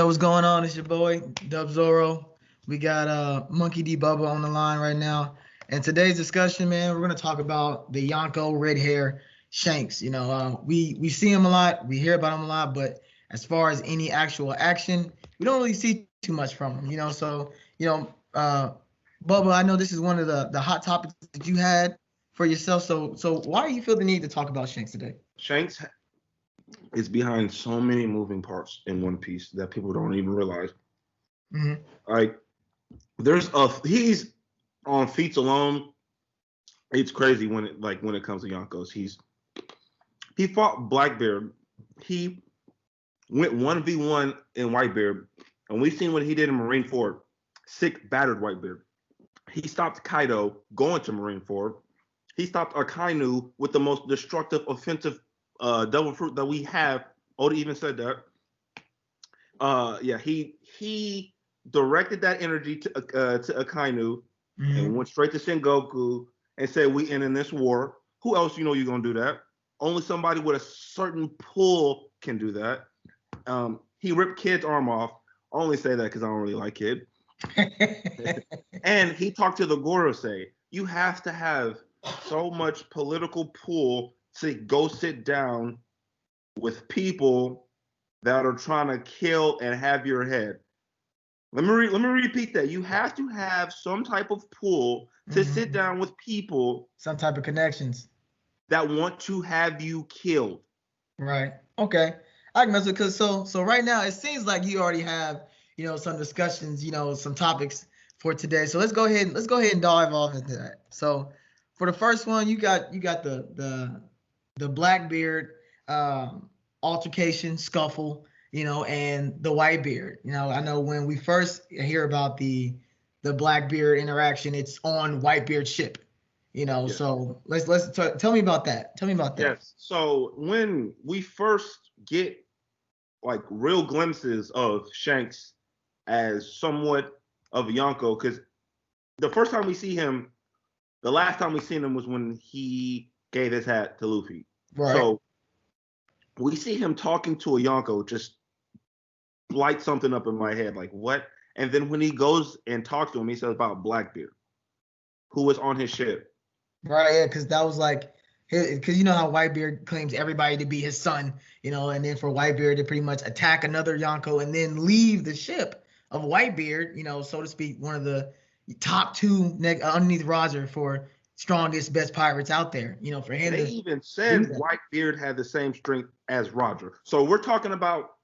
Yo, what's going on? It's your boy, Dub Zoro. We got Monkey D Bubba on the line right now. And today's discussion, man, we're gonna talk about the Yonko red hair Shanks. We see him a lot, we hear about him a lot, but as far as any actual action, we don't really see too much from him. Bubba, I know this is one of the hot topics that you had for yourself. So why do you feel the need to talk about Shanks today? Shanks is behind so many moving parts in One Piece that people don't even realize. Mm-hmm. Like, he's on feats alone. It's crazy when it comes to Yonkos. He fought Blackbeard. He went 1v1 in Whitebeard, and we've seen what he did in Marineford. Sick, battered Whitebeard. He stopped Kaido going to Marineford. He stopped Akainu with the most destructive, offensive double fruit that we have. Oda even said that. He directed that energy to Akainu and went straight to Sengoku and said, "We ending this war." Who else you're gonna do that? Only somebody with a certain pull can do that. He ripped Kid's arm off. I only say that because I don't really like Kid. And he talked to the Gorosei. You have to have so much political pull to go sit down with people that are trying to kill and have your head. Let me repeat that. You have to have some type of pull to sit down with people, some type of connections that want to have you killed. Right. Okay. I can mess with because so right now it seems like you already have some discussions, some topics for today. So let's go ahead and dive off into that. So for the first one, you got the Blackbeard altercation, scuffle, and the Whitebeard. I know when we first hear about the Blackbeard interaction, it's on Whitebeard's ship. Yes. So tell me about that. Yes. So when we first get like real glimpses of Shanks as somewhat of Yonko, because the first time we see him, the last time we seen him was when he gave his hat to Luffy. Right. So we see him talking to a Yonko, just light something up in my head, like what? And then when he goes and talks to him, he says about Blackbeard, who was on his ship. Right, yeah, because that was like, because you know how Whitebeard claims everybody to be his son, and then for Whitebeard to pretty much attack another Yonko and then leave the ship of Whitebeard, so to speak, one of the top two underneath Roger for strongest, best pirates out there, for him. They even said Whitebeard had the same strength as Roger. So we're talking about,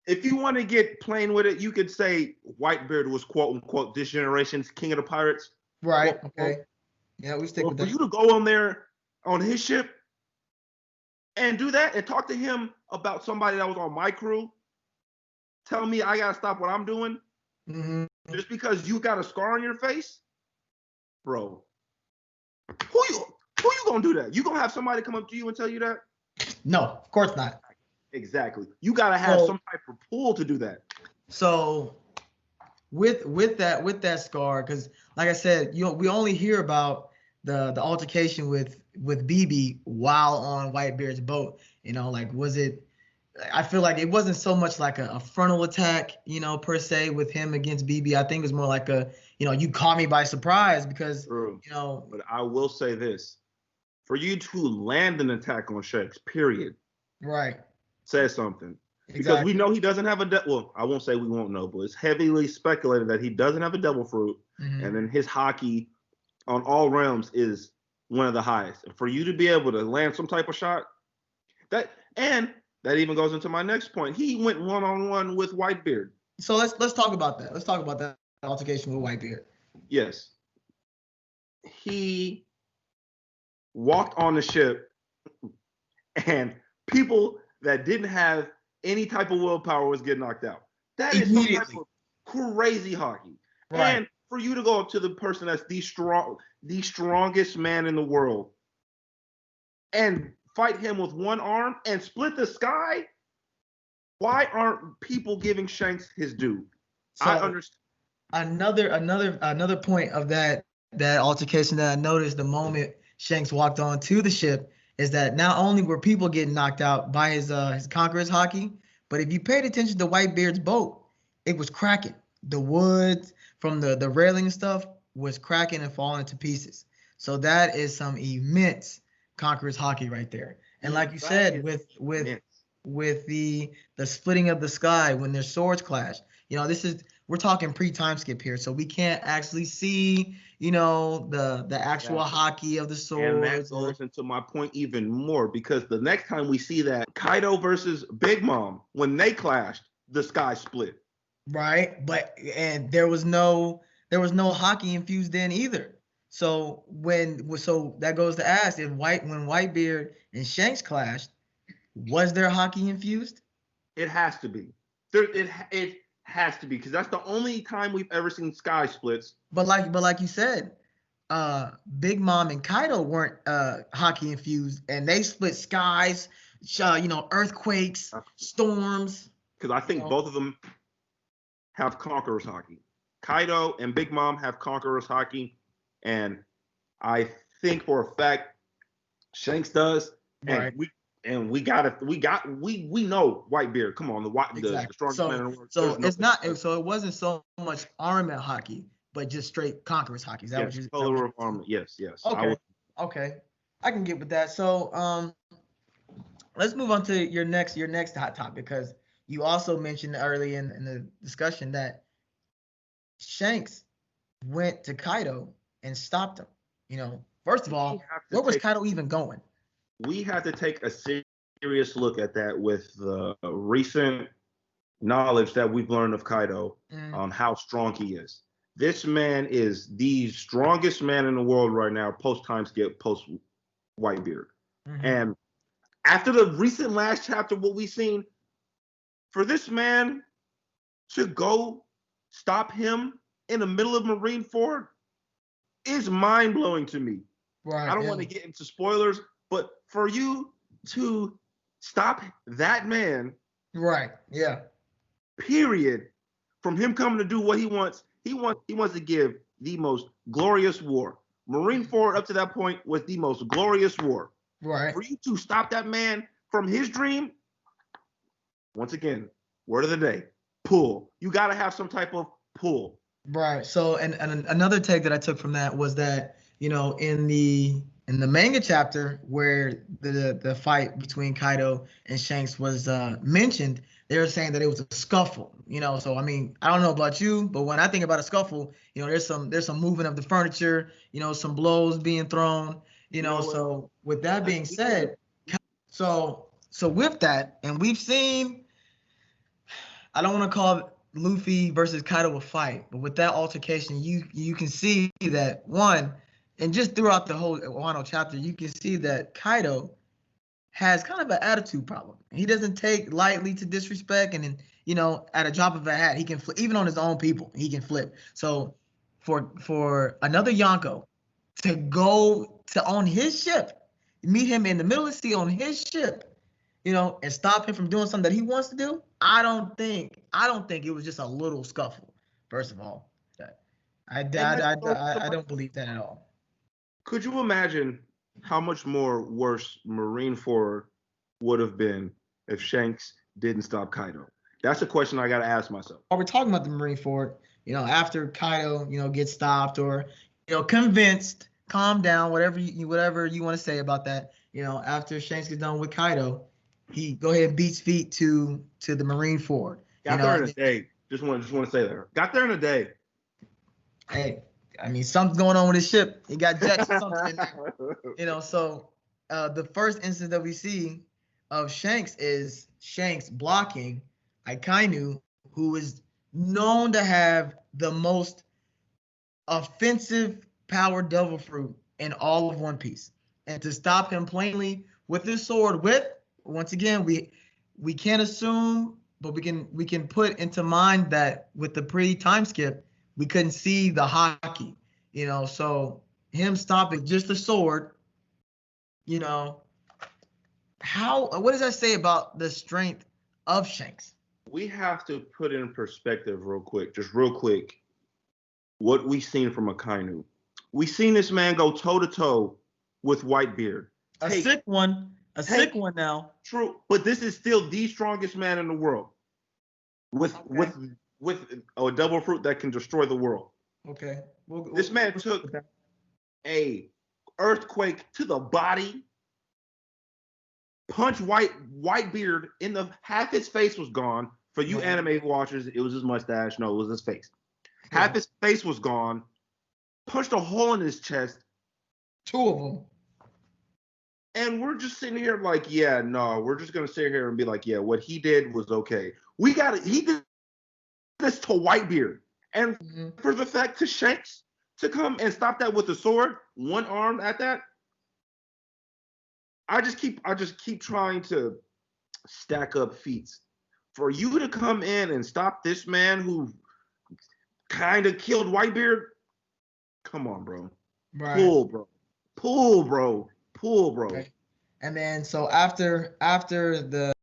if you want to get plain with it, you could say Whitebeard was quote unquote this generation's king of the pirates. Right. Okay. Yeah, we stick with that. For you to go on there on his ship and do that and talk to him about somebody that was on my crew, telling me I gotta stop what I'm doing just because you got a scar on your face, bro. Who you gonna do that? You gonna have somebody come up to you and tell you that? No, of course not. Exactly. You gotta have some type of pull to do that. So with that scar, because like I said, we only hear about the altercation with BB while on Whitebeard's boat. Was it? I feel like it wasn't so much like a frontal attack, per se with him against BB. I think it was more like you caught me by surprise because, True. But I will say this: for you to land an attack on Shanks, period. Right. Says something. Exactly. Because we know he doesn't have well, I won't say we won't know, but it's heavily speculated that he doesn't have a devil fruit, and then his haki on all realms is one of the highest. And for you to be able to land some type of shot, that even goes into my next point. He went one-on-one with Whitebeard. So let's talk about that. Let's talk about that altercation with Whitebeard. Yes. He walked on the ship, and people that didn't have any type of willpower was getting knocked out. That is some type of crazy hockey. Right. And for you to go up to the person that's the strongest man in the world and fight him with one arm and split the sky, why aren't people giving Shanks his due? So I understand. Another point of that altercation that I noticed the moment Shanks walked on to the ship is that not only were people getting knocked out by his Conqueror's haki, But if you paid attention to Whitebeard's boat, it was cracking. The wood from the railing and stuff was cracking and falling to pieces. So that is some immense Conqueror's hockey right there. And like you said, with the splitting of the sky when their swords clash, we're talking pre-time skip here, so we can't actually see, the actual hockey of the swords. And that goes into my point even more, because the next time we see that Kaido versus Big Mom, when they clashed, the sky split. Right, and there was no hockey infused in either. So that goes to ask, when Whitebeard and Shanks clashed, was there hockey infused? It has to be. It has to be, because that's the only time we've ever seen sky splits. But like you said, Big Mom and Kaido weren't hockey infused, and they split skies, earthquakes, storms. Because I think both of them have Conqueror's hockey. Kaido and Big Mom have Conqueror's hockey, and I think for a fact Shanks does. Right. And we know Whitebeard. Come on, the strongest man in the world. So it's not. So it wasn't so much armament hockey, but just straight Conqueror's hockey. Is that what you? Polar armament. Yes. Okay. I can get with that. So let's move on to your next hot topic, because you also mentioned early in the discussion that Shanks went to Kaido and stopped him. First of all, where was Kaido even going? We have to take a serious look at that with the recent knowledge that we've learned of Kaido on how strong he is. This man is the strongest man in the world right now, post-time skip, post-Whitebeard. Mm-hmm. And after the recent last chapter, what we've seen, for this man to go stop him in the middle of Marineford is mind-blowing to me. Right. I don't want to get into spoilers, but for you to stop that man, right? Yeah. Period. From him coming to do what he wants to give the most glorious war. Marineford up to that point was the most glorious war. Right. For you to stop that man from his dream, once again, word of the day: pull. You got to have some type of pull. Right. So, and another take that I took from that was that, in the manga chapter where the fight between Kaido and Shanks was mentioned, they were saying that it was a scuffle. So I mean, I don't know about you, but when I think about a scuffle, there's some movement of the furniture, some blows being thrown, So with that being said, so with that, and we've seen, I don't want to call Luffy versus Kaido a fight, but with that altercation, you can see that one. And just throughout the whole Wano chapter, you can see that Kaido has kind of an attitude problem. He doesn't take lightly to disrespect, and then, at a drop of a hat, he can flip. Even on his own people, he can flip. So for another Yonko to go on his ship, meet him in the middle of the sea on his ship, and stop him from doing something that he wants to do, I don't think it was just a little scuffle. First of all, I don't believe that at all. Could you imagine how much more worse Marineford would have been if Shanks didn't stop Kaido? That's a question I got to ask myself. While we're talking about the Marineford, after Kaido, gets stopped or, convinced, calm down, whatever you want to say about that, after Shanks gets done with Kaido, he go ahead and beats feet to the Marineford. Got there in a day. Just want to say that. Got there in a day. Hey. I mean, something's going on with his ship. He got jets or something in there. So the first instance that we see of Shanks is Shanks blocking Akainu, who is known to have the most offensive power devil fruit in all of One Piece. And to stop him plainly with his sword, once again, we can't assume, but we can put into mind that with the pre-time skip, we couldn't see the hockey, so him stopping just the sword, what does that say about the strength of Shanks? We have to put it in perspective real quick, what we've seen from Akainu. We've seen this man go toe-to-toe with Whitebeard. A sick one. A sick one now. True, but this is still the strongest man in the world. With a double fruit that can destroy the world. Okay. This man took a earthquake to the body, punched Whitebeard in the half his face was gone. For you anime watchers, it was his mustache. No, it was his face. Half his face was gone. Punched a hole in his chest. 2 of them. And we're just sitting here like, yeah, no, we're just gonna sit here and be like, yeah, what he did was okay. He did this to Whitebeard. And for the fact to Shanks to come and stop that with a sword, one arm at that, I just keep trying to stack up feats. For you to come in and stop this man who kind of killed Whitebeard, come on, bro. Right. Pull, bro. Right. And then so after the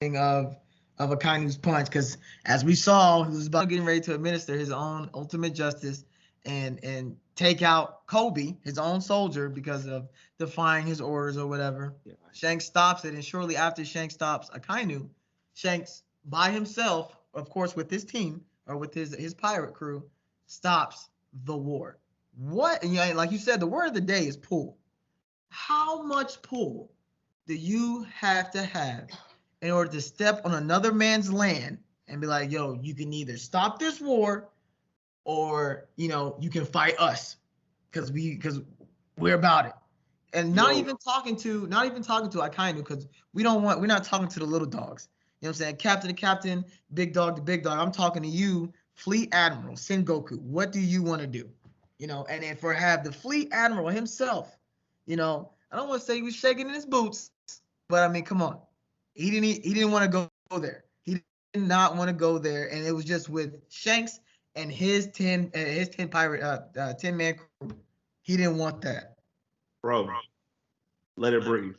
thing of Akainu's punch, because as we saw, he was about getting ready to administer his own ultimate justice and take out Kobe, his own soldier, because of defying his orders or whatever. Yeah. Shanks stops it, and shortly after Shanks stops Akainu, Shanks by himself, of course, with his team or with his pirate crew, stops the war. What? And like you said, the word of the day is pull. How much pull do you have to have in order to step on another man's land and be like, yo, you can either stop this war or, you can fight us because we're about it. And not even talking to Akainu, because we're not talking to the little dogs. You know what I'm saying? Captain to captain, big dog to big dog. I'm talking to you, Fleet Admiral Sengoku. What do you want to do? And then have the Fleet Admiral himself, I don't want to say he was shaking in his boots, but I mean, come on. He didn't want to go there. He did not want to go there, and it was just with Shanks and his 10 pirate 10-man crew. He didn't want that. Bro, let it breathe.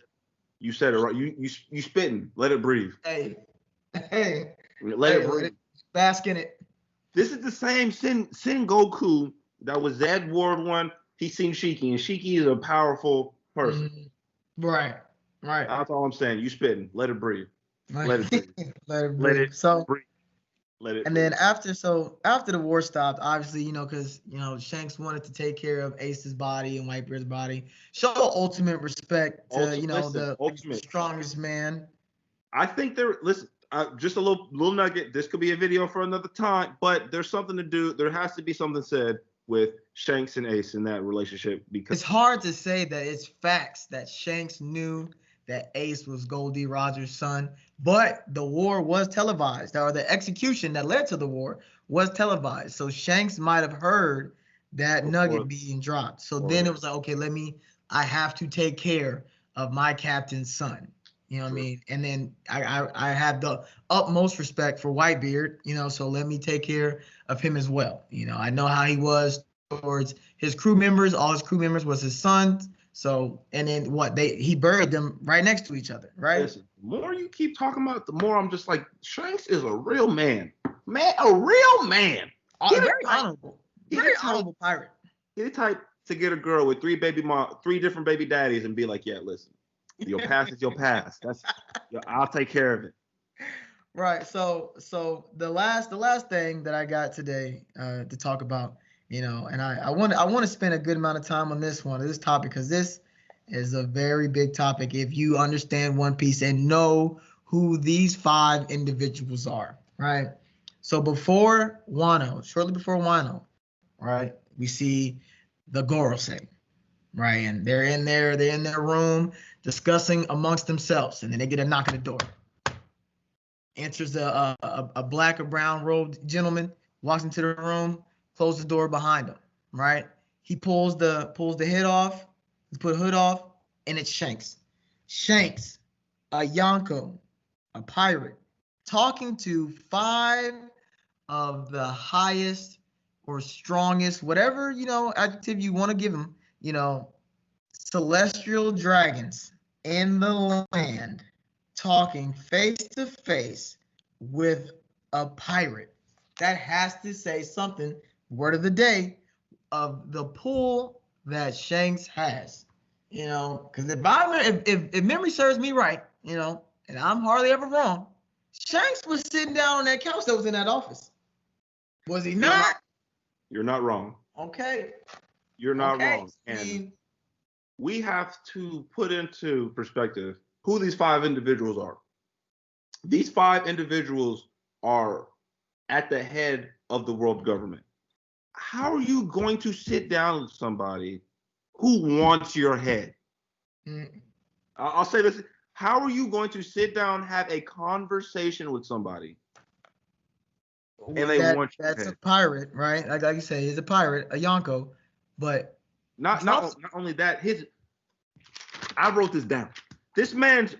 You said it right. You spitting. Let it breathe. Hey. Let it breathe. Bask in it. This is the same Sengoku that was Zed Ward 1. He's seen Shiki, and Shiki is a powerful person. Right. That's all I'm saying. You spitting. Let it breathe. Let it breathe. Let it breathe. Breathe. Let it. And then after the war stopped, obviously, because Shanks wanted to take care of Ace's body and Whitebeard's body, show ultimate respect to the strongest man. I think just a little nugget. This could be a video for another time, but there's something to do. There has to be something said with Shanks and Ace in that relationship, because it's hard to say that it's facts that Shanks knew that Ace was Goldie Rogers' son, but the war was televised, or the execution that led to the war was televised. So Shanks might have heard that nugget being dropped. So then it was like, okay, I have to take care of my captain's son. You know what I mean? And then I have the utmost respect for Whitebeard, so let me take care of him as well. I know how he was towards his crew members. All his crew members was his sons. So, and then he buried them right next to each other, right? Listen, the more you keep talking about it, the more I'm just like, Shanks is a real man. A real man. Very honorable. Very honorable pirate. He's the type to get a girl with 3 different baby daddies and be like, yeah, listen. Your past is your past. I'll take care of it. Right. So the last thing that I got today to talk about, and I want to spend a good amount of time on this topic, because this is a very big topic if you understand One Piece and know who these 5 individuals are. Right. So shortly before Wano, right, we see the Gorosei. Right, and they're in their room discussing amongst themselves, and then they get a knock at the door. Enters a black or brown robed gentleman, walks into the room, closes the door behind him. Right, he pulls the hood off, and it's Shanks. Shanks, a Yonko, a pirate, talking to 5 of the highest or strongest, whatever adjective you want to give him. Celestial dragons in the land, talking face to face with a pirate. That has to say something, word of the day, of the pull that Shanks has. You know, because if memory serves me right, you know, and I'm hardly ever wrong, Shanks was sitting down on that couch that was in that office. Was he not? You're not wrong. Okay. You're not okay. wrong. And we have to put into perspective who these 5 individuals are. These 5 individuals are at the head of the world government. How are you going to sit down with somebody who wants your head? I'll say this. How are you going to sit down, have a conversation with somebody, and they want your that's head? A pirate, right? Like you say, he's a pirate, a Yonko, but not only that, I wrote this down. This man's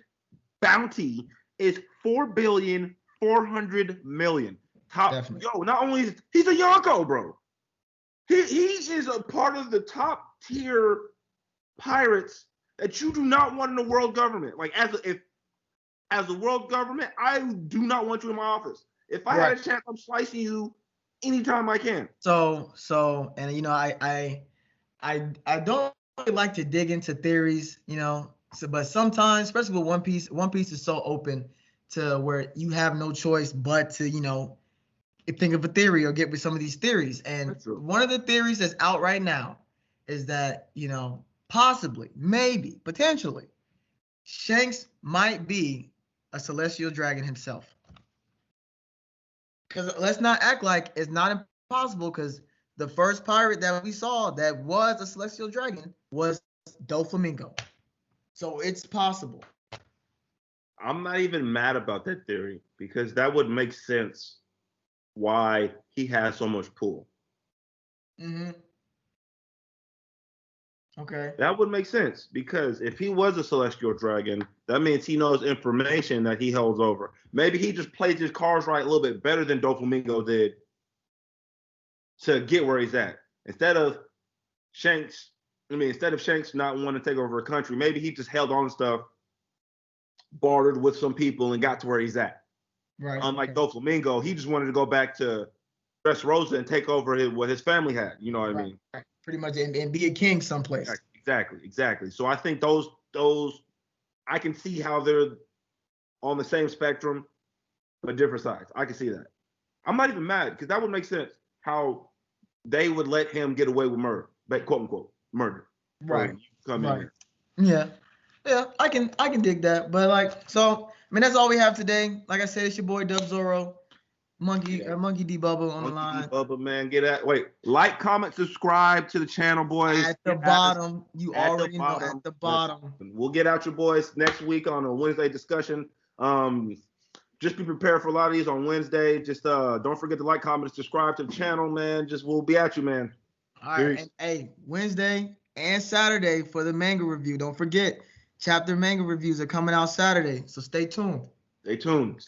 bounty is 4,400,000,000. Not only is he's a Yonko, bro. He is a part of the top tier pirates that you do not want in the world government. Like as a world government, I do not want you in my office. If I had a chance, I'm slicing you anytime I can. So and you know, I don't really like to dig into theories, you know. So, but sometimes, especially with One Piece is so open to where you have no choice but to, you know, think of a theory or get with some of these theories. And one of the theories that's out right now is that, you know, possibly, maybe, potentially, Shanks might be a celestial dragon himself. Because let's not act like it's not impossible, because the first pirate that we saw that was a celestial dragon was Doflamingo. So it's possible. I'm not even mad about that theory because that would make sense why he has so much pull. Okay. That would make sense because if he was a celestial dragon, that means he knows information that he holds over. Maybe he just played his cards right a little bit better than Doflamingo did to get where he's at. Instead of Shanks not wanting to take over a country, maybe he just held on to stuff, bartered with some people, and got to where he's at. Right. Unlike Doflamingo, he just wanted to go back to Dressrosa and take over what his family had. You know what I mean? Right. Pretty much, and be a king someplace. Exactly. So I think those I can see how they're on the same spectrum, but different sides. I can see that. I'm not even mad because that would make sense how they would let him get away with murder, quote unquote murder. Right. Yeah. I can dig that. But like, so I mean, that's all we have today. Like I said, it's your boy Dub Zoro. Monkey D Bubba on the line. Bubba, man, get at. Wait, like, comment, subscribe to the channel, boys. At the bottom, you already know. At the bottom. We'll get out your boys next week on a Wednesday discussion. Just be prepared for a lot of these on Wednesday. Just don't forget to like, comment, subscribe to the channel, man. We'll be at you, man. All right, and hey, Wednesday and Saturday for the manga review. Don't forget, chapter manga reviews are coming out Saturday, so stay tuned. Stay tuned.